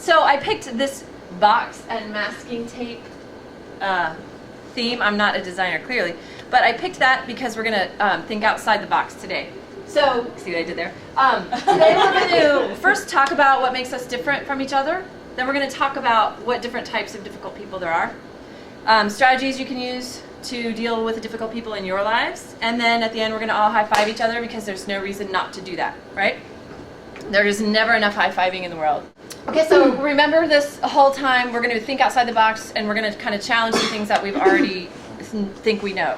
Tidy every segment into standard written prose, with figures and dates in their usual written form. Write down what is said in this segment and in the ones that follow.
So I picked this box and masking tape theme. I'm not a designer, clearly, but I picked that because we're going to think outside the box today. So, see what I did there? Today we're going to first talk about what makes us different from each other. Then we're going to talk about what different types of difficult people there are. Strategies you can use to deal with the difficult people in your lives. And then at the end we're going to all high-five each other because there's no reason not to do that, right? There is never enough high-fiving in the world. Okay, so remember this whole time we're going to think outside the box and we're going to kind of challenge some things that we've already think we know.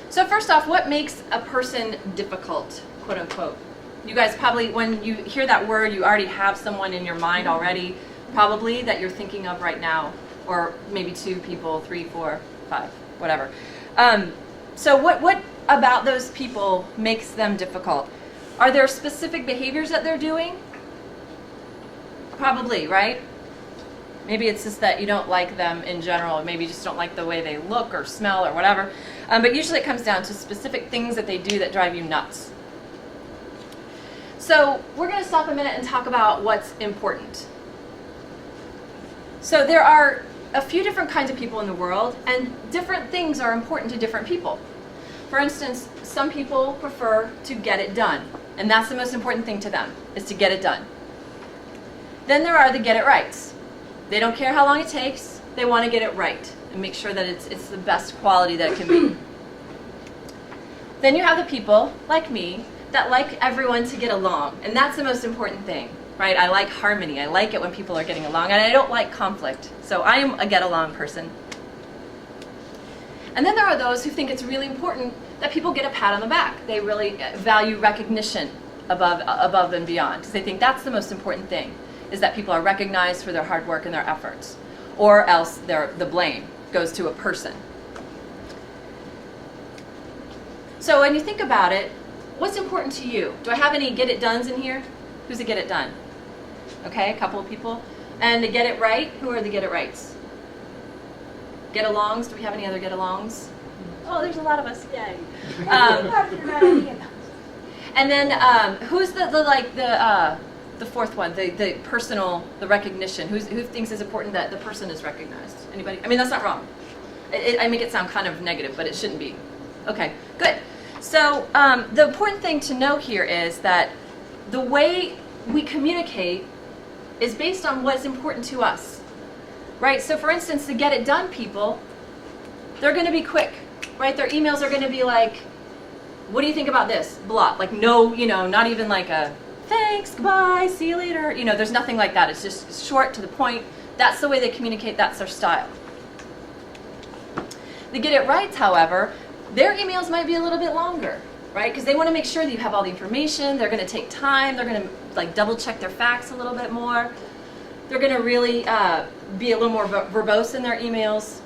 So first off, what makes a person difficult, quote unquote? You guys probably, when you hear that word, you already have someone in your mind already, probably, that you're thinking of right now, or maybe 2 people, 3, 4, 5, whatever. So what about those people makes them difficult? Are there specific behaviors that they're doing? Probably, right? Maybe it's just that you don't like them in general. Maybe you just don't like the way they look or smell or whatever. But usually it comes down to specific things that they do that drive you nuts. So we're going to stop a minute and talk about what's important. So there are a few different kinds of people in the world, and different things are important to different people. For instance, some people prefer to get it done, and that's the most important thing to them, is to get it done. Then there are the get it rights. They don't care how long it takes, they want to get it right and make sure that it's the best quality that it can be. Then you have the people, like me, that like everyone to get along, and that's the most important thing, right? I like harmony, I like it when people are getting along, and I don't like conflict, so I am a get along person. And then there are those who think it's really important that people get a pat on the back. They really value recognition above and beyond, because they think that's the most important thing, is that people are recognized for their hard work and their efforts, or else the blame goes to a person. So when you think about it, what's important to you? Do I have any get it dones in here? Who's a get it done? Okay, a couple of people. And the get it right, who are the get it rights? Get alongs, do we have any other get alongs? Oh, there's a lot of us, yay. And then who's the fourth one, the personal, the recognition? Who thinks it's important that the person is recognized? Anybody? I mean, that's not wrong. I make it sound kind of negative, but it shouldn't be. Okay, good. So the important thing to know here is that the way we communicate is based on what's important to us, right? So for instance, the get it done people, they're going to be quick, right? Their emails are going to be like, what do you think about this? Blah, like no, not even like a thanks, goodbye, see you later. There's nothing like that. It's just short, to the point. That's the way they communicate. That's their style. The get it rights, however, their emails might be a little bit longer, right? Because they want to make sure that you have all the information. They're going to take time. They're going to double check their facts a little bit more. They're going to really be a little more verbose in their emails,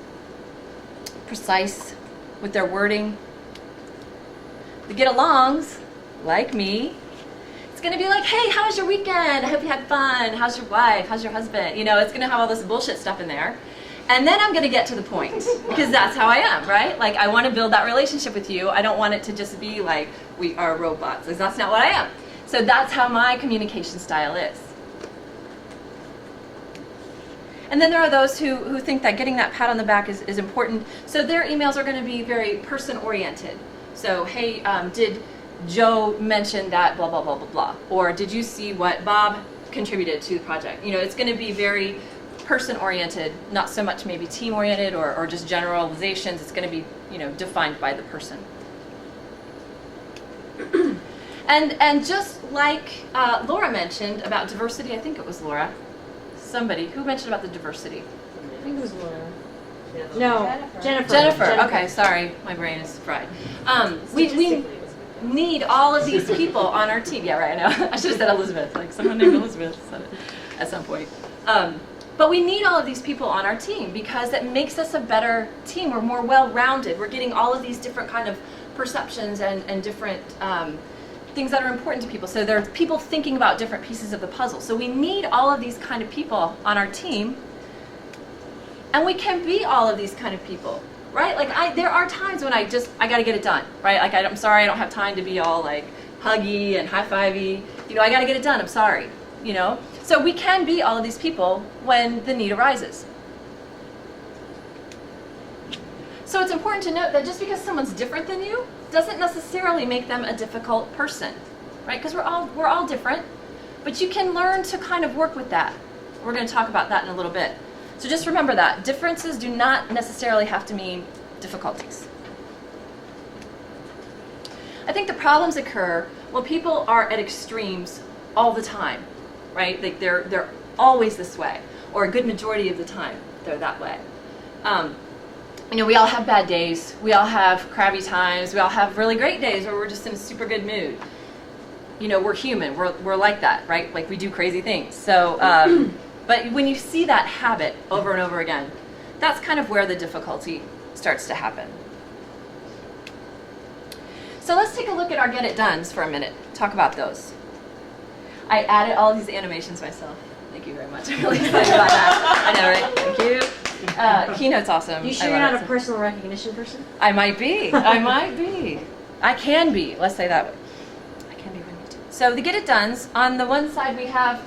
precise with their wording. The get alongs, like me, it's going to be like, hey, how was your weekend? I hope you had fun. How's your wife? How's your husband? It's going to have all this bullshit stuff in there. And then I'm going to get to the point, because that's how I am, right? Like, I want to build that relationship with you. I don't want it to just be like, we are robots, because that's not what I am. So that's how my communication style is. And then there are those who think that getting that pat on the back is important. So their emails are going to be very person-oriented. So, hey, did Joe mention that blah, blah, blah, blah, blah? Or did you see what Bob contributed to the project? It's going to be very person-oriented, not so much maybe team-oriented or just generalizations. It's going to be, defined by the person. And just like Laura mentioned about diversity, I think it was Laura, somebody, who mentioned about the diversity? I think it was Laura. No, Jennifer. Okay, sorry, my brain is fried. We need all of these people on our team. Yeah, right, I know. I should have said Elizabeth, like someone named Elizabeth said it at some point. But we need all of these people on our team because it makes us a better team. We're more well-rounded. We're getting all of these different kind of perceptions and different things that are important to people. So there are people thinking about different pieces of the puzzle. So we need all of these kind of people on our team. And we can be all of these kind of people, right? Like there are times when I got to get it done, right? Like I'm sorry, I don't have time to be all like huggy and high-fivey. I got to get it done, I'm sorry. you know? So we can be all of these people when the need arises. So it's important to note that just because someone's different than you doesn't necessarily make them a difficult person, right? Because we're all different, but you can learn to kind of work with that. We're going to talk about that in a little bit. So just remember that differences do not necessarily have to mean difficulties. I think the problems occur when people are at extremes all the time, right? Like they're always this way, or a good majority of the time they're that way. You know, we all have bad days. We all have crabby times. We all have really great days where we're just in a super good mood. You know, we're human. We're like that, right? Like we do crazy things. So, but when you see that habit over and over again, that's kind of where the difficulty starts to happen. So let's take a look at our get it dones for a minute. Talk about those. I added all these animations myself. Thank you very much. I'm really excited about that. I know, right? Thank you. Keynote's awesome. You sure you're not a personal recognition person? I might be. I might be. I can be. Let's say that way. I can be when you do. So the get it dones, on the one side we have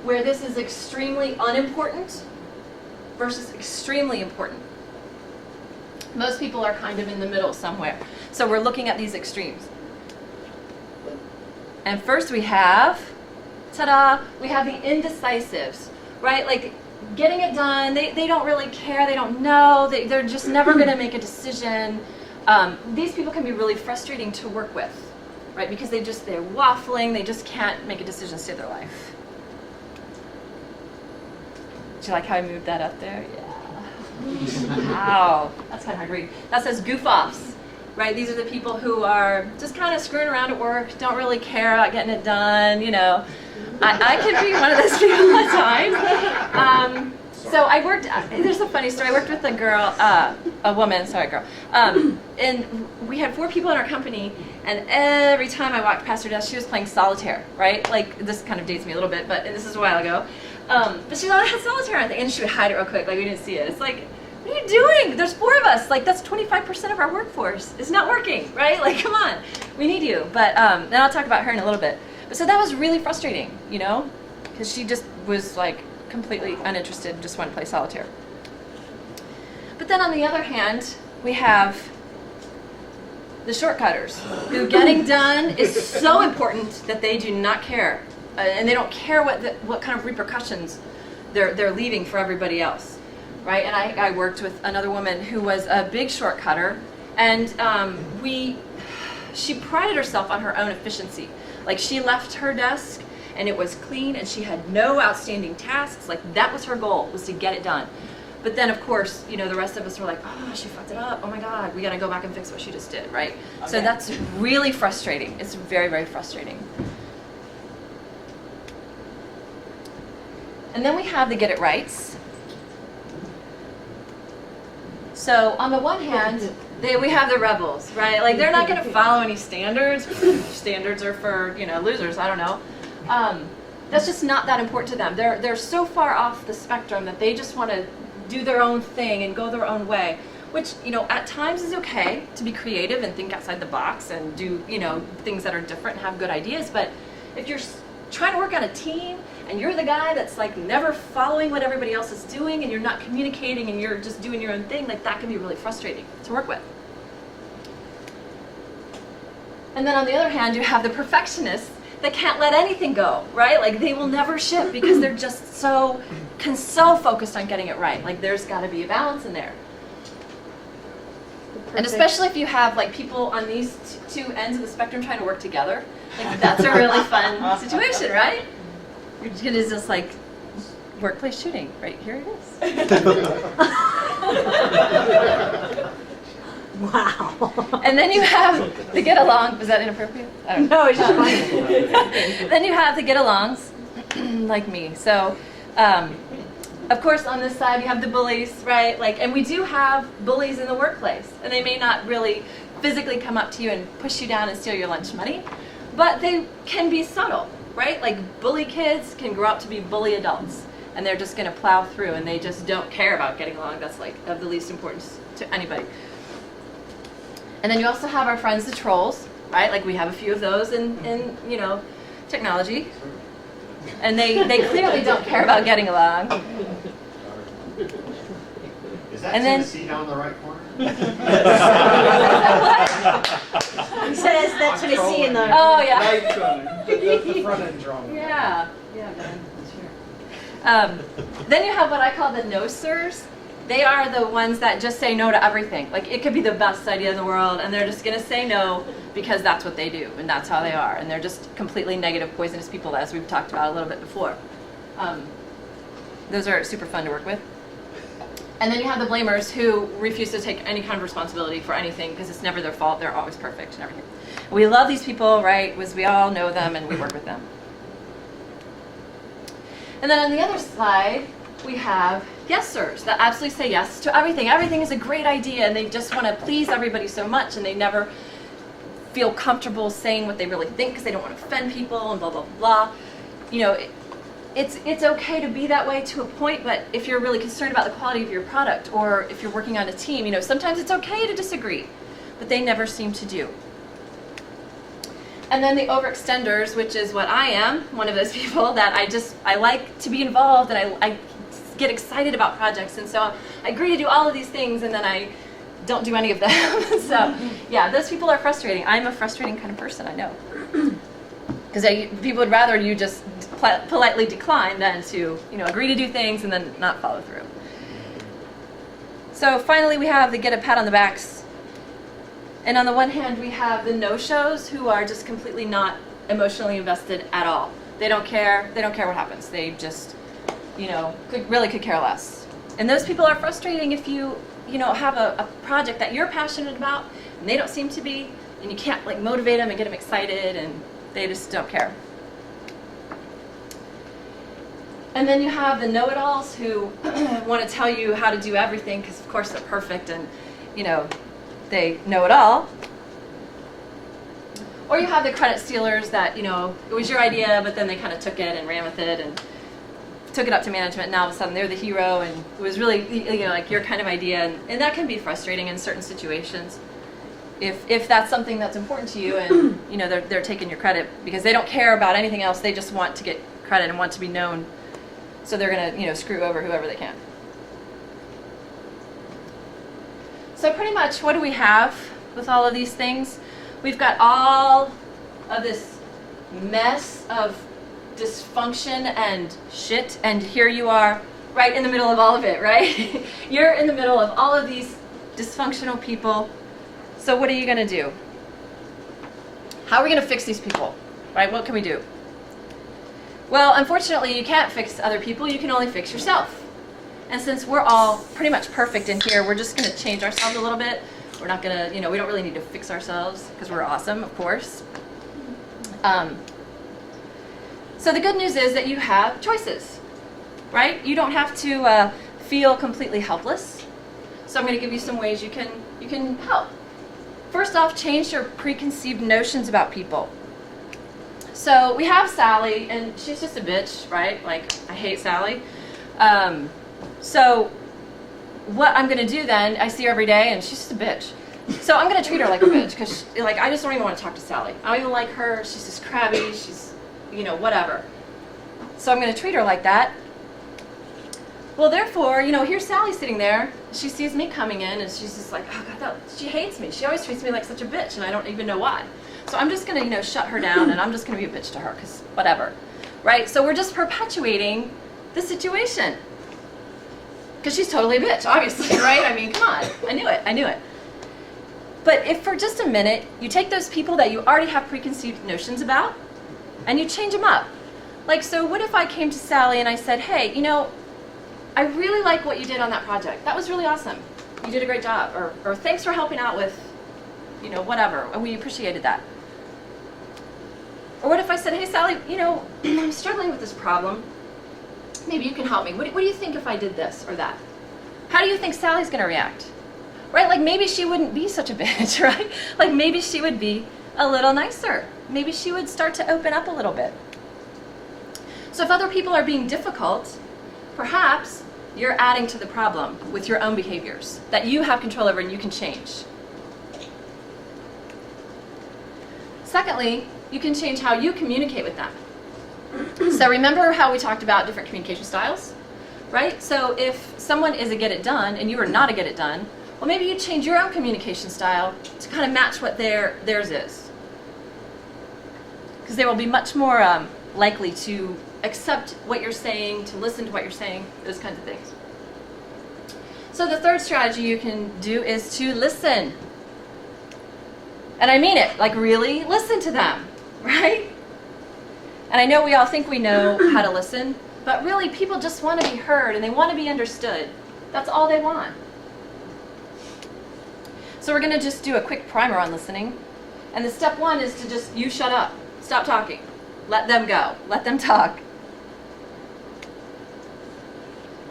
where this is extremely unimportant versus extremely important. Most people are kind of in the middle somewhere. So we're looking at these extremes. And first we have, ta-da, we have the indecisives, right? Like getting it done, they don't really care, they don't know, they're just never going to make a decision. These people can be really frustrating to work with, right? Because they're waffling, they just can't make a decision to save their life. Do you like how I moved that up there? Yeah. Wow, that's kind of hard to read. That says goof offs, right? These are the people who are just kind of screwing around at work, don't really care about getting it done, you know. I could be one of those people at times. So I worked, there's a funny story. I worked with a woman, and we had 4 people in our company, and every time I walked past her desk, she was playing solitaire, right? Like, this kind of dates me a little bit, but this is a while ago. But she had solitaire, I think, and she would hide it real quick, like we didn't see it. It's like, what are you doing? There's 4 of us. Like, that's 25% of our workforce. It's not working, right? Like, come on, we need you. But then I'll talk about her in a little bit. But so that was really frustrating, you know, because she just was like completely uninterested, just wanted to play solitaire. But then on the other hand, we have the shortcutters, who getting done is so important that they do not care. And they don't care what kind of repercussions they're leaving for everybody else, right? And I worked with another woman who was a big shortcutter, and she prided herself on her own efficiency. Like, she left her desk and it was clean and she had no outstanding tasks. Like, that was her goal, was to get it done. But then, of course, you know, the rest of us were like, oh, she fucked it up. Oh my God, we got to go back and fix what she just did, right? Okay. So that's really frustrating. It's very, very frustrating. And then we have the get it rights. So on the one hand, we have the rebels, right? Like, they're not going to follow any standards. Standards are for, you know, losers. I don't know. That's just not that important to them. They're so far off the spectrum that they just want to do their own thing and go their own way, which, you know, at times is okay to be creative and think outside the box and do, you know, things that are different and have good ideas. But if you're trying to work on a team and you're the guy that's like never following what everybody else is doing and you're not communicating and you're just doing your own thing, like, that can be really frustrating to work with. And then on the other hand, you have the perfectionists that can't let anything go, right? Like, they will never ship because they're just so focused on getting it right. Like, there's got to be a balance in there. And especially if you have like people on these 2 ends of the spectrum trying to work together, like, that's a really fun situation, right? You're just like workplace shooting, right? Here it is. Wow. And then you have the get along. Was that inappropriate? I don't know. No, it's just fine. Then you have the get alongs, like me. So, of course, on this side you have the bullies, right? Like, and we do have bullies in the workplace, and they may not really physically come up to you and push you down and steal your lunch money, but they can be subtle, right? Like, bully kids can grow up to be bully adults, and they're just going to plow through, and they just don't care about getting along. That's like of the least importance to anybody. And then you also have our friends, the trolls, right? Like, we have a few of those in you know, technology. And they clearly don't care about getting along. Is that And then- Tennessee down the right corner? He says that Tennessee in the. Oh, yeah. Right front. The front end's wrong. Yeah. Yeah, Ben. Then you have what I call the no-sirs. They are the ones that just say no to everything. Like, it could be the best idea in the world, and they're just going to say no because that's what they do, and that's how they are. And they're just completely negative, poisonous people, as we've talked about a little bit before. Those are super fun to work with. And then you have the blamers who refuse to take any kind of responsibility for anything because it's never their fault. They're always perfect and everything. We love these people, right? Because we all know them and we work with them. And then on the other side, we have yes-sirs that absolutely say yes to everything. Everything is a great idea, and they just want to please everybody so much, and they never feel comfortable saying what they really think because they don't want to offend people and blah, blah, blah. You know, it's okay to be that way to a point, but if you're really concerned about the quality of your product, or if you're working on a team, you know, sometimes it's okay to disagree, but they never seem to do. And then the overextenders, which is what I am, one of those people that I like to be involved, and I get excited about projects, and so I agree to do all of these things, and then I don't do any of them. So yeah, those people are frustrating. I'm a frustrating kind of person, I know. Because people would rather you just politely decline than to, you know, agree to do things and then not follow through. So finally we have the get a pat on the backs. And on the one hand, we have the no-shows who are just completely not emotionally invested at all. They don't care. They don't care what happens. They just, you know, could care less. And those people are frustrating if you know, have a project that you're passionate about and they don't seem to be, and you can't like motivate them and get them excited, and they just don't care. And then you have the know-it-alls who want to tell you how to do everything because of course they're perfect and, you know, they know it all. Or you have the credit stealers that, you know, it was your idea, but then they kind of took it and ran with it and took it up to management, and now all of a sudden they're the hero, and it was really, you know, like your kind of idea, and that can be frustrating in certain situations. If that's something that's important to you, and you know they're taking your credit because they don't care about anything else, they just want to get credit and want to be known, so they're gonna, you know, screw over whoever they can. So pretty much, what do we have with all of these things? We've got all of this mess of dysfunction and shit, and here you are right in the middle of all of it, right? You're in the middle of all of these dysfunctional people. So what are you going to do? How are we going to fix these people, right? What can we do? Well, unfortunately, you can't fix other people. You can only fix yourself. And since we're all pretty much perfect in here, we're just going to change ourselves a little bit. We're not going to, you know, we don't really need to fix ourselves because we're awesome, of course. So the good news is that you have choices, right? You don't have to feel completely helpless. So I'm going to give you some ways you can help. First off, change your preconceived notions about people. So we have Sally, and she's just a bitch, right? Like, I hate Sally. So what I'm going to do then, I see her every day, and she's just a bitch. So I'm going to treat her like a bitch, because like, I just don't even want to talk to Sally. I don't even like her. She's just crabby. She's, you know, whatever. So I'm going to treat her like that. Well, therefore, you know, here's Sally sitting there. She sees me coming in, and she's just like, oh, God, she hates me. She always treats me like such a bitch, and I don't even know why. So I'm just going to, you know, shut her down, and I'm just going to be a bitch to her, because whatever. Right? So we're just perpetuating the situation. Because she's totally a bitch, obviously, right? I mean, come on. I knew it. But if for just a minute, you take those people that you already have preconceived notions about, and you change them up. Like, so what if I came to Sally and I said, hey, you know, I really like what you did on that project. That was really awesome. You did a great job. Or thanks for helping out with, you know, whatever. We appreciated that. Or what if I said, hey, Sally, you know, I'm struggling with this problem. Maybe you can help me. What do you think if I did this or that? How do you think Sally's going to react? Right? Like, maybe she wouldn't be such a bitch, right? Like, maybe she would be a little nicer. Maybe she would start to open up a little bit. So if other people are being difficult, perhaps you're adding to the problem with your own behaviors that you have control over and you can change. Secondly, you can change how you communicate with them. So remember how we talked about different communication styles, right? So if someone is a get it done and you are not a get it done, well, maybe you change your own communication style to kind of match what theirs is. Because they will be much more likely to accept what you're saying, to listen to what you're saying, those kinds of things. So the third strategy you can do is to listen. And I mean it, like really listen to them, right? And I know we all think we know how to listen, but really people just want to be heard and they want to be understood. That's all they want. So we're going to just do a quick primer on listening. And the step one is to just, you shut up, stop talking, let them go, let them talk.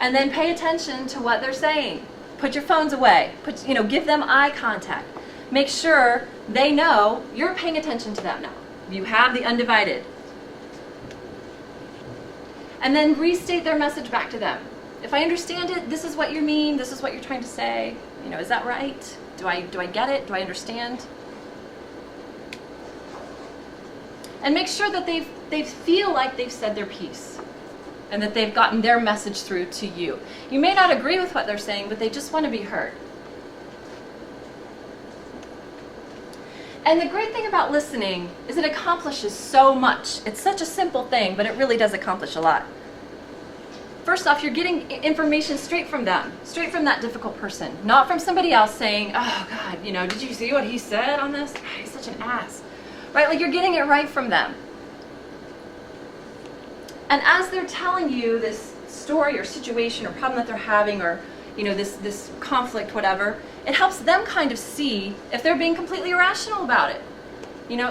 And then pay attention to what they're saying. Put your phones away. Give them eye contact. Make sure they know you're paying attention to them now. You have the undivided. And then restate their message back to them. If I understand it, this is what you mean, this is what you're trying to say. Is that right? Do I get it? Do I understand? And make sure that they feel like they've said their piece and that they've gotten their message through to you. You may not agree with what they're saying, but they just want to be heard. And the great thing about listening is it accomplishes so much. It's such a simple thing, but it really does accomplish a lot. First off, you're getting information straight from them, straight from that difficult person, not from somebody else saying, oh God, did you see what he said on this? He's such an ass, right? Like you're getting it right from them. And as they're telling you this story or situation or problem that they're having or this conflict, whatever, it helps them kind of see if they're being completely irrational about it.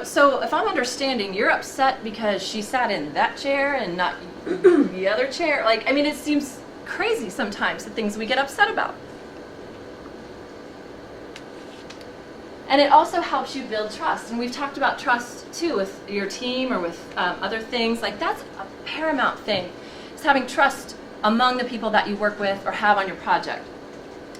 So if I'm understanding you're upset because she sat in that chair and not the other chair, it seems crazy sometimes, the things we get upset about. And it also helps you build trust. And we've talked about trust too with your team or with other things. Like that's a paramount thing. It's having trust among the people that you work with or have on your project.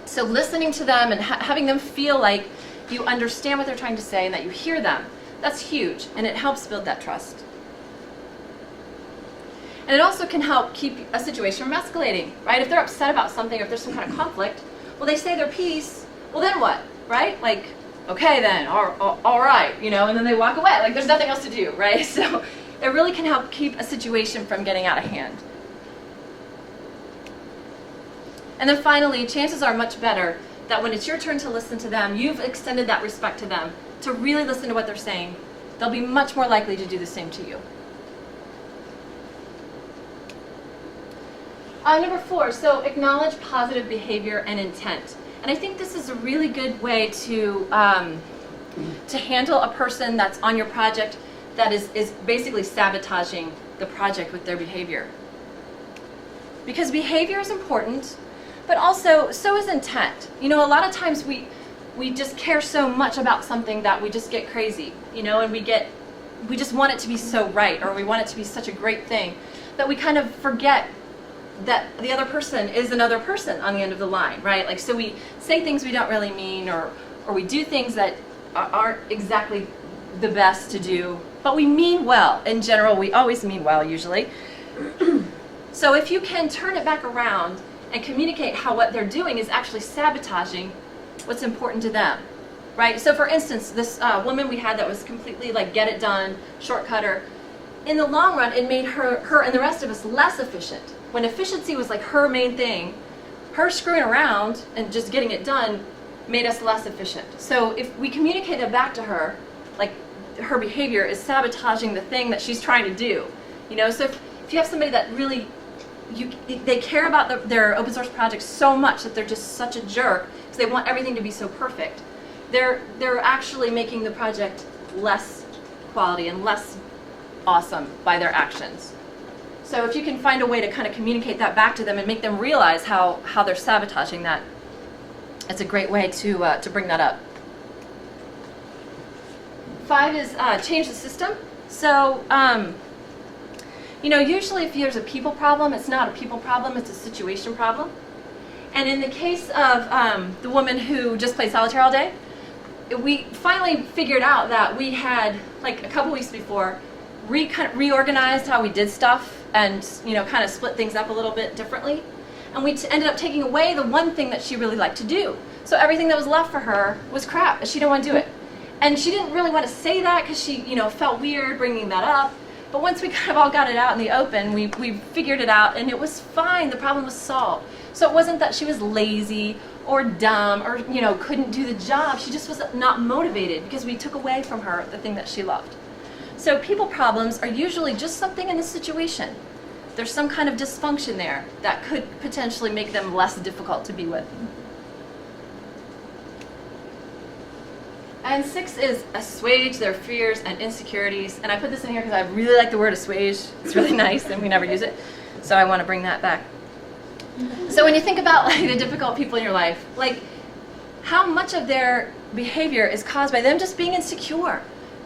So listening to them and having them feel like you understand what they're trying to say and that you hear them, that's huge. And it helps build that trust. And it also can help keep a situation from escalating, right? If they're upset about something or if there's some kind of conflict, well, they say their piece, well, then what, right? Like, okay then, all right, and then they walk away. Like there's nothing else to do, right? So it really can help keep a situation from getting out of hand. And then finally, chances are much better that when it's your turn to listen to them, you've extended that respect to them to really listen to what they're saying. They'll be much more likely to do the same to you. Number 4, so acknowledge positive behavior and intent. And I think this is a really good way to handle a person that's on your project that is basically sabotaging the project with their behavior. Because behavior is important, but also so is intent. A lot of times we just care so much about something that we just get crazy, and we just want it to be so right, or we want it to be such a great thing that we kind of forget that the other person is another person on the end of the line, right? Like, so we say things we don't really mean, or we do things that aren't exactly the best to do, but we mean well. In general, we always mean well, usually. So if you can turn it back around and communicate how what they're doing is actually sabotaging what's important to them, right? So for instance, this woman we had that was completely like get it done, shortcutter, in the long run, it made her and the rest of us less efficient. When efficiency was like her main thing, her screwing around and just getting it done made us less efficient. So if we communicate that back to her, like her behavior is sabotaging the thing that she's trying to do. So if you have somebody that really, they care about their open source project so much that they're just such a jerk because they want everything to be so perfect, they're actually making the project less quality and less awesome by their actions. So if you can find a way to kind of communicate that back to them and make them realize how they're sabotaging that, it's a great way to bring that up. 5 is change the system. So, usually if there's a people problem, it's not a people problem, it's a situation problem. And in the case of the woman who just played solitaire all day, we finally figured out that we had, like a couple weeks before, kind of reorganized how we did stuff and, kind of split things up a little bit differently. And we ended up taking away the one thing that she really liked to do. So everything that was left for her was crap, and she didn't want to do it. And she didn't really want to say that because she, felt weird bringing that up. But once we kind of all got it out in the open, we figured it out, and it was fine. The problem was solved. So it wasn't that she was lazy or dumb or, couldn't do the job. She just was not motivated because we took away from her the thing that she loved. So people problems are usually just something in a situation. There's some kind of dysfunction there that could potentially make them less difficult to be with. And 6 is assuage their fears and insecurities. And I put this in here because I really like the word assuage. It's really nice and we never use it. So I want to bring that back. So when you think about the difficult people in your life, how much of their behavior is caused by them just being insecure?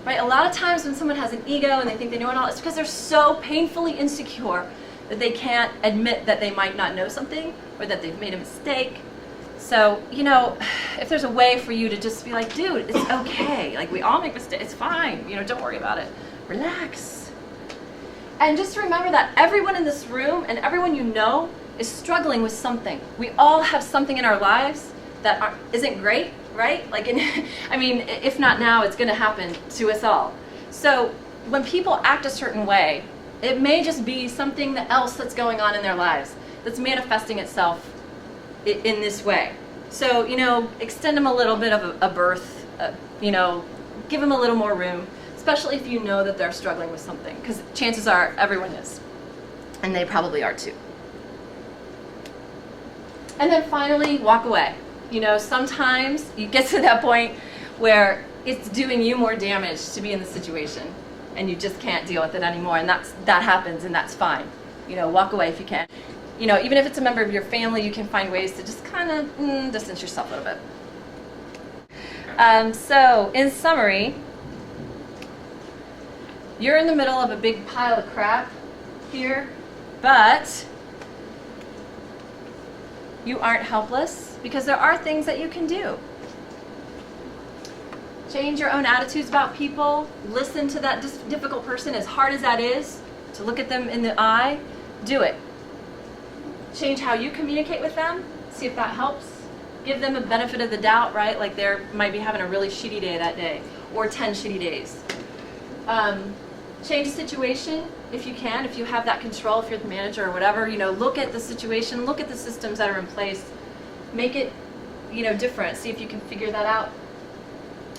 Right? A lot of times when someone has an ego and they think they know it all, it's because they're so painfully insecure that they can't admit that they might not know something or that they've made a mistake. So, if there's a way for you to just be like, dude, it's okay. We all make mistakes. It's fine. Don't worry about it. Relax. And just remember that everyone in this room and everyone is struggling with something. We all have something in our lives that isn't great, right? If not now, it's going to happen to us all. So when people act a certain way, it may just be something else that's going on in their lives that's manifesting itself in this way. So, extend them a little bit of a berth, give them a little more room, especially if you know that they're struggling with something, because chances are everyone is, and they probably are too. And then finally, walk away. Sometimes you get to that point where it's doing you more damage to be in the situation, and you just can't deal with it anymore, and that happens, and that's fine. Walk away if you can. Even if it's a member of your family, you can find ways to just kind of distance yourself a little bit. So, in summary, you're in the middle of a big pile of crap here, but you aren't helpless because there are things that you can do. Change your own attitudes about people. Listen to that difficult person, as hard as that is, to look at them in the eye. Do it. Change how you communicate with them. See if that helps. Give them a benefit of the doubt, right? They might be having a really shitty day that day, or 10 shitty days. Change the situation if you can, if you have that control, if you're the manager or whatever. Look at the situation, look at the systems that are in place. Make it, different. See if you can figure that out.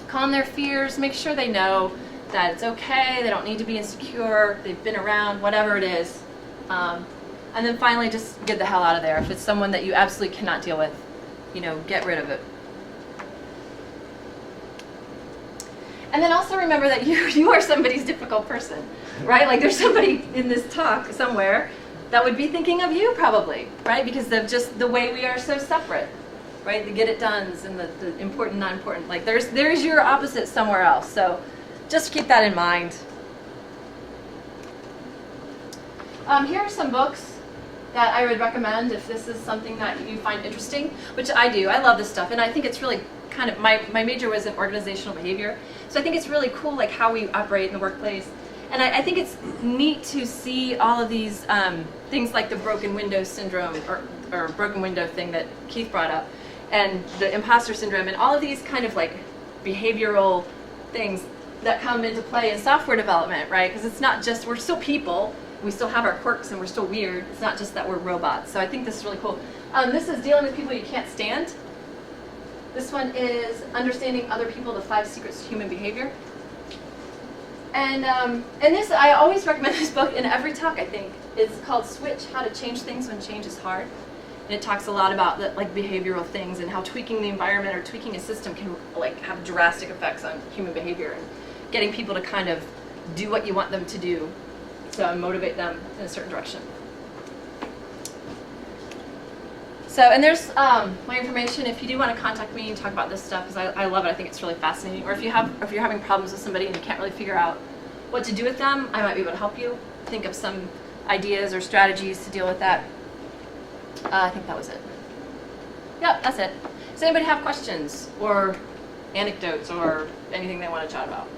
Calm their fears. Make sure they know that it's okay. They don't need to be insecure. They've been around, whatever it is. And then finally, just get the hell out of there. If it's someone that you absolutely cannot deal with, get rid of it. And then also remember that you are somebody's difficult person, right? There's somebody in this talk somewhere that would be thinking of you probably, right? Because of just the way we are so separate, right? The get it dones and the important, not important. There's your opposite somewhere else. So just keep that in mind. Here are some books that I would recommend if this is something that you find interesting, which I do. I love this stuff, and I think it's really kind of, my major was in organizational behavior, so I think it's really cool how we operate in the workplace. And I think it's neat to see all of these things like the broken window syndrome or broken window thing that Keith brought up, and the imposter syndrome, and all of these kind of behavioral things that come into play in software development, right? Because it's not just, we're still people, we still have our quirks and we're still weird. It's not just that we're robots. So I think this is really cool. This is dealing with people you can't stand. This one is understanding other people, the 5 secrets to human behavior. And this, I always recommend this book in every talk, I think. It's called Switch, How to Change Things When Change is Hard. And it talks a lot about behavioral things and how tweaking the environment or tweaking a system can have drastic effects on human behavior, and getting people to kind of do what you want them to do. So motivate them in a certain direction. So, and there's my information if you do want to contact me and talk about this stuff, because I love it. I think it's really fascinating. Or if you're having problems with somebody and you can't really figure out what to do with them, I might be able to help you think of some ideas or strategies to deal with that. I think that was it. Yep, that's it. Does anybody have questions or anecdotes or anything they want to chat about?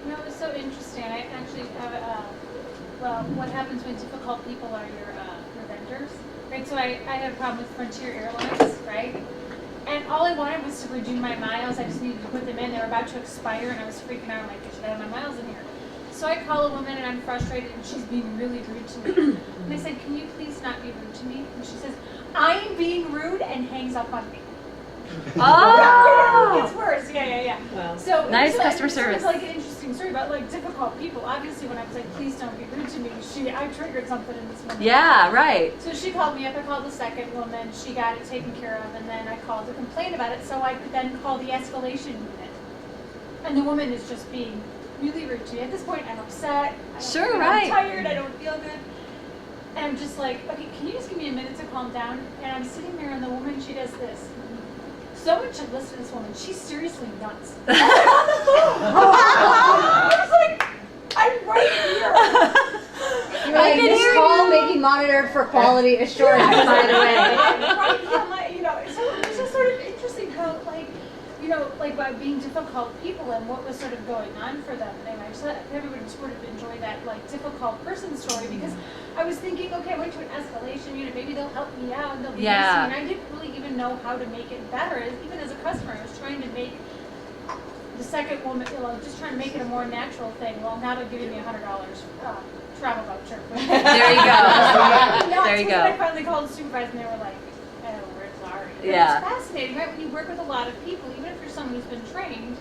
You know, it's so interesting. I actually have well, what happens when difficult people are your vendors, right? So I had a problem with Frontier Airlines, right? And all I wanted was to redeem my miles. I just needed to put them in. They were about to expire, and I was freaking out. I'm like, I should have my miles in here. So I call a woman, and I'm frustrated, and she's being really rude to me. And I said, can you please not be rude to me? And she says, I'm being rude, and hangs up on me. Oh! It's worse. Yeah. Wow. So Nice so customer service. It's like an interesting story about like difficult people. Obviously, when I was like, please don't be rude to me, I triggered something in this woman. Yeah, right. So she called me up. I called the second woman. She got it taken care of, and then I called to complain about it. So I could then call the escalation unit, and the woman is just being really rude to me. At this point, I'm upset. Sure, right. I'm tired. I don't feel good. And I'm just like, okay, can you just give me a minute to calm down? And I'm sitting there, and the woman, she does this. Someone should listen to this woman. She's seriously nuts. I'm on the phone. I was like, I'm right here. You're like, this call may be monitored for quality assurance, by the way. Right here, you know, so it was just sort of interesting how, like, you know, like about being difficult people and what was sort of going on for them. And I just let everybody sort of enjoy that, like, difficult person story because I was thinking, okay, I went to an escalation unit, maybe they'll help me out and they'll be nice to me. And I didn't really even know how to make it better. Even as a customer, I was trying to make the second woman, you know, just trying to make it a more natural thing. Well, now they're giving me $100 travel voucher. There you go. There you I go. finally called the supervisor and they were like, oh, we're sorry. But Yeah. It's fascinating, right? When you work with a lot of people, even if you're someone who's been trained,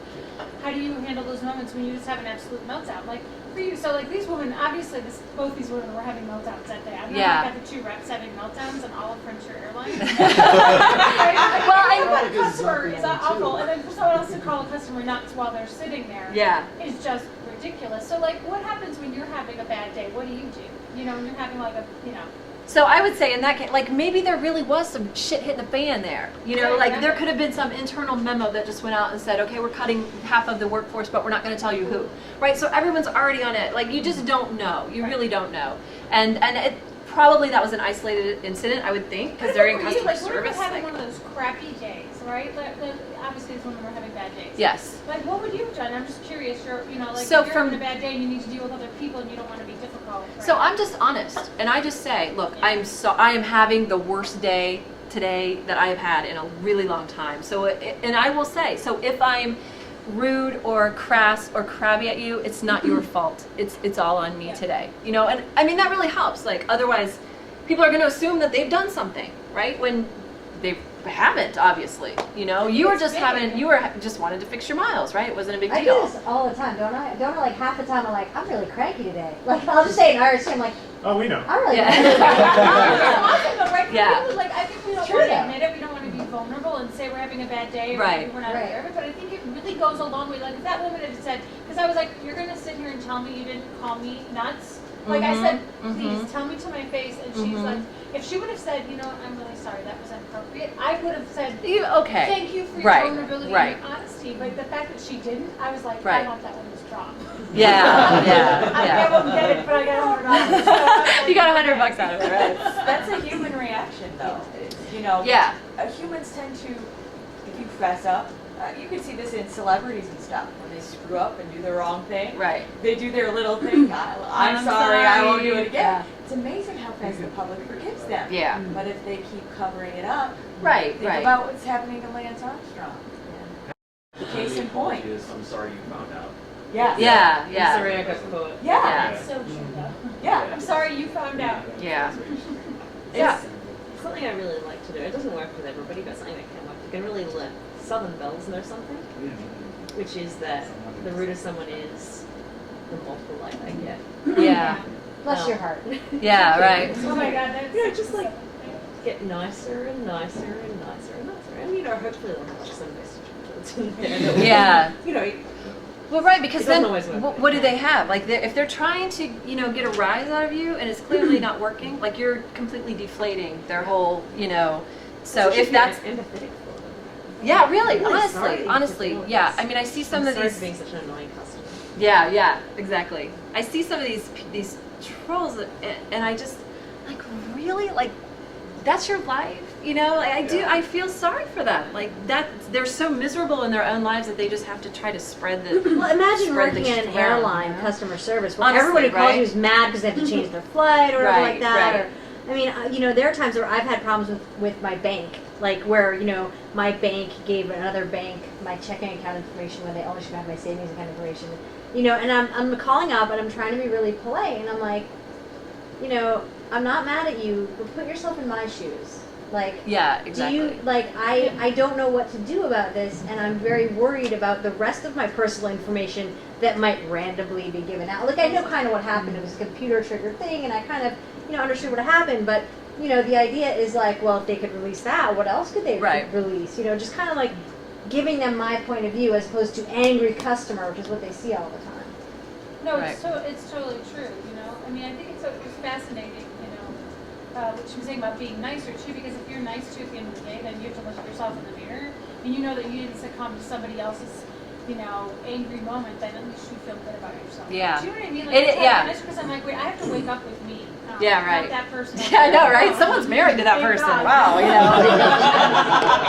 how do you handle those moments when you just have an absolute meltdown? Like for you, so like these women, obviously both these women were having meltdowns that day. I've Yeah. got the two reps having meltdowns and all of Frontier Airlines. Well, a customer is awful, and then for someone else to call a customer nuts while they're sitting there Yeah. is just ridiculous. So like, what happens when you're having a bad day? What do? You know, when you're having like a, you know. So I would say in that case, like maybe there really was some shit hitting the fan there. You know, Yeah, like yeah. there could have been some internal memo that just went out and said, okay, we're cutting half of the workforce, but we're not going to tell you who. Right? So everyone's already on it. Like you just don't know. You really don't know. And it probably that was an isolated incident, I would think, because they're in customer like, service. What if we're having Like, one of those crappy days, right? Obviously, these women were having bad days. yes. Like, what would you have done? I'm just curious. You know, like So if you're from- having a bad day and you need to deal with other people and you don't want to be difficult. Right? So I'm just honest, and I just say, look, I am having the worst day today that I have had in a really long time. So, and I will say, so if I'm rude or crass or crabby at you, it's not your fault. It's all on me today. You know, and I mean that really helps. Like otherwise, people are going to assume that they've done something, right? When they haven't, obviously. You know, you were just just wanted to fix your miles, right? It wasn't a big I do deal. this all the time, don't I? Don't I? Like half the time I'm like, I'm really cranky today. Like I'll just say it in Irish, I'm like, Oh, we know. I'm really Yeah. cranky. It's awesome, though, right? Yeah. Really, like, I think we don't Sure, want to though. admit it. We don't want to be vulnerable and say we're having a bad day or Right. we're not Right. aware of it. But I think it really goes a long way. Like, if that woman had said, because I was like, you're going to sit here and tell me you didn't call me nuts? Like, I said, please tell me to my face. And she's like, if she would have said, you know what, I'm really sorry, that was inappropriate, I would have said, Okay. thank you for your Right, vulnerability right. and your honesty. But the fact that she didn't, I was like, Right. I want that woman's job. Yeah. I won't get it, but I got $100. You got $100 out of it, right? That's a human reaction, though. You know, Yeah. Humans tend to, if you fess up, you can see this in celebrities and stuff. When they screw up and do the wrong thing, Right. they do their little thing. I'm sorry, I won't do it again. Yeah. It's amazing how fast the public forgives them. Yeah. But if they keep covering it up, Right, think right. about what's happening to Lance Armstrong. The case in point. I'm sorry you found out. Yeah. Yeah, yeah. Sorry, I got caught. Yeah. That's so true, though. Yeah. I'm sorry you found out. Yeah. Yeah. Something I really like to do. It doesn't work with everybody, but something that can work. You can really let Southern Bells know something, which is that the ruder someone is, the more polite I get. Yeah. Bless your heart. Yeah, right. Oh my God, that's You know, just like get nicer and nicer and nicer and nicer. And you know, hopefully they'll have some message in there. That will, Yeah. You know, Well, right, because It then doesn't always work. what do they have? Like, if they're trying to, you know, get a rise out of you and it's clearly not working, like you're completely deflating their whole, you know. So if that's, empathetic for them. yeah, really, really sorry to honestly, feel yeah. this. I mean, I see some I'm of sorry these. for being such an annoying customer. Yeah, exactly. I see some of these trolls, and I just like really like that's your life, Like, I feel sorry for them. Like that, they're so miserable in their own lives that they just have to try to spread the. Well, imagine spread the working at an shit around, airline customer service where Honestly, everyone who calls right? you is mad because they have to change their flight or whatever Right, like that. right. Or, I mean, there are times where I've had problems with my bank, like where, my bank gave another bank my checking account information when they only should have my savings account information. And I'm calling up and I'm trying to be really polite and I'm like, I'm not mad at you, but put yourself in my shoes. Like, Yeah, exactly. do you, like, I don't know what to do about this, and I'm very worried about the rest of my personal information that might randomly be given out. Like, I know kind of what happened. It was a computer triggered thing, and I kind of, understood what happened, but, the idea is like, well, if they could release that, what else could they Right. release? Just kind of like giving them my point of view as opposed to angry customer, which is what they see all the time. No, Right. it's totally true, I mean, I think it's fascinating, what you were saying about being nicer too, because if you're nice to at the end of the day, then you have to look at yourself in the mirror, and you know that you didn't succumb to somebody else's, angry moment, then at least you feel good about yourself. Yeah. Do you know what I mean? Yeah. Because I'm like, wait, I have to wake up with me. Yeah, not right. that person. Yeah, I know, right? Someone's married to that Thank person. God. Wow,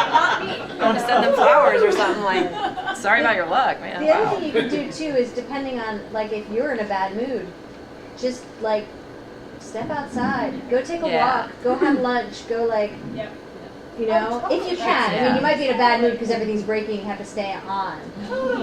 Not me. Going to send them flowers or something like. Sorry about your luck, man. The other Wow. thing you can do too is depending on, like, if you're in a bad mood, just like step outside, go take a Yeah. walk, go have lunch, go like, Yep. if totally. you can. I Yeah. mean, you might be in a bad mood because everything's breaking and have to stay on.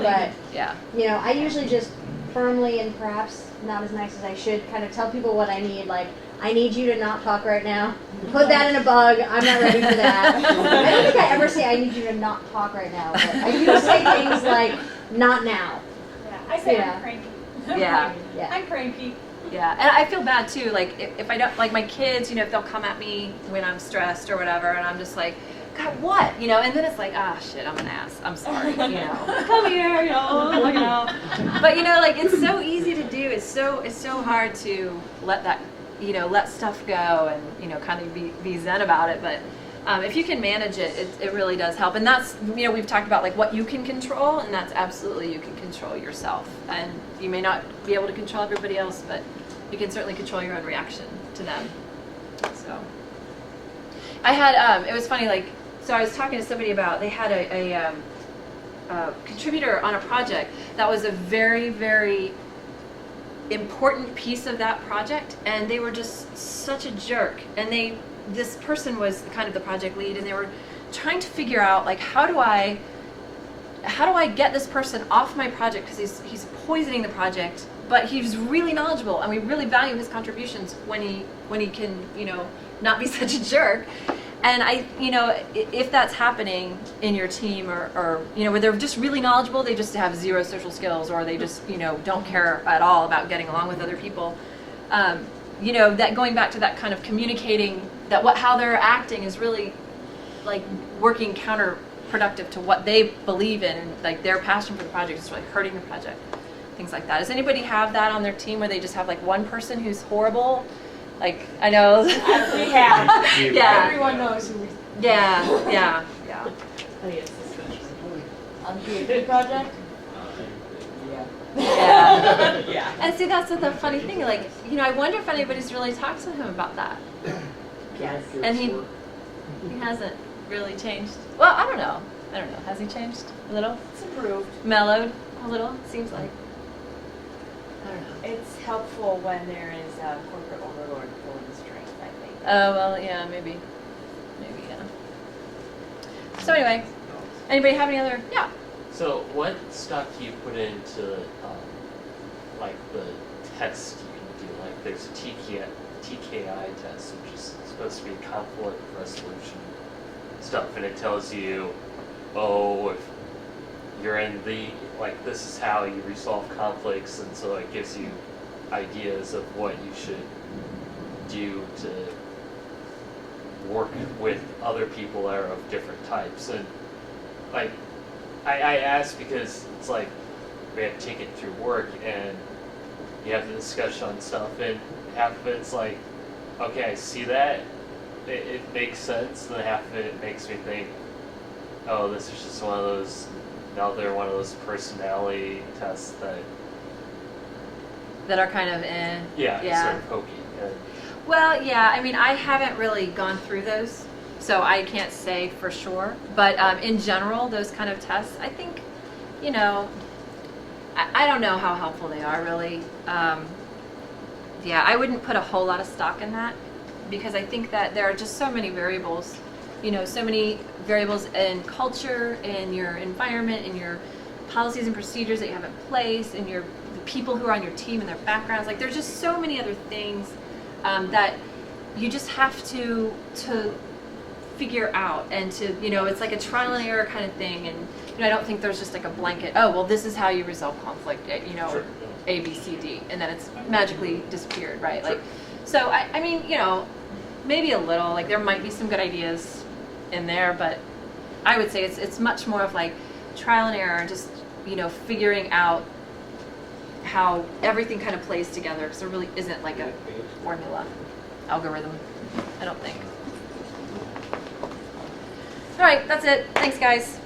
But Yeah. I usually just firmly and perhaps not as nice as I should kind of tell people what I need. Like, I need you to not talk right now. Put that in a bug. I'm not ready for that. I don't think I ever say I need you to not talk right now. But I do say things like, not now. Yeah. I say Yeah. I'm cranky. Yeah. Yeah. I'm cranky. Yeah, and I feel bad too. Like if I don't, like my kids, if they'll come at me when I'm stressed or whatever, and I'm just like, God, what? And then it's like, shit, I'm an ass. I'm sorry. Come here, look out. But like it's so easy to do. It's so hard to let that, let stuff go and kind of be zen about it. But if you can manage it, it really does help. And that's we've talked about like what you can control, and that's absolutely you can control yourself. And you may not be able to control everybody else, but you can certainly control your own reaction to them. So I had it was funny, like, so I was talking to somebody about, they had a contributor on a project that was a very, very important piece of that project, and they were just such a jerk. And this person was kind of the project lead, and they were trying to figure out, like, how do I get this person off my project, because he's poisoning the project, but he's really knowledgeable, and we really value his contributions when he can, not be such a jerk. And if that's happening in your team or where they're just really knowledgeable, they just have zero social skills, or they just, don't care at all about getting along with other people, that going back to that kind of communicating how they're acting is really like working counterproductive to what they believe in, and like their passion for the project is really hurting the project, things like that. Does anybody have that on their team where they just have like one person who's horrible? Like, I know. We have. Yeah. Everyone knows who we. Yeah. Oh, yes, especially. On the PhD project? Yeah. Yeah. Yeah. And see, that's the funny thing. Like, I wonder if anybody's really talked to him about that. Yes. And he hasn't really changed. Well, I don't know. Has he changed a little? It's improved. Mellowed a little? Seems like. I don't know. It's helpful when there is a corporate overlord pulling the strings, I think. Oh, well, yeah, maybe, yeah. So anyway, anybody have any other? Yeah. So what stock do you put into like the test you can do? Like there's a TKI test, which is supposed to be conflict resolution stuff, and it tells you, if you're in this is how you resolve conflicts, and so it gives you ideas of what you should do to work with other people that are of different types. And like I ask because it's like we have to take it through work, and you have the discussion on stuff, and half of it's like, okay, I see that, it makes sense, and half of it makes me think, oh, this is just one of those personality tests that That are kind of sort of hokey. Well, yeah, I mean, I haven't really gone through those, so I can't say for sure. But in general, those kind of tests, I think, you know, I don't know how helpful they are really. Yeah, I wouldn't put a whole lot of stock in that because I think that there are just so many variables, you know, so many variables in culture, in your environment, in your policies and procedures that you have in place, in the people who are on your team and their backgrounds. Like, there's just so many other things that you just have to figure out, and to, you know, it's like a trial and error kind of thing. And you know, I don't think there's just like a blanket, oh well, this is how you resolve conflict, you know, Sure. A, B, C, D, and then it's magically disappeared, right? Like, so I mean, you know, maybe a little, like there might be some good ideas in there, but I would say it's much more of like trial and error, and just, you know, figuring out how everything kind of plays together, because there really isn't like a formula, algorithm, I don't think. All right, that's it. Thanks, guys.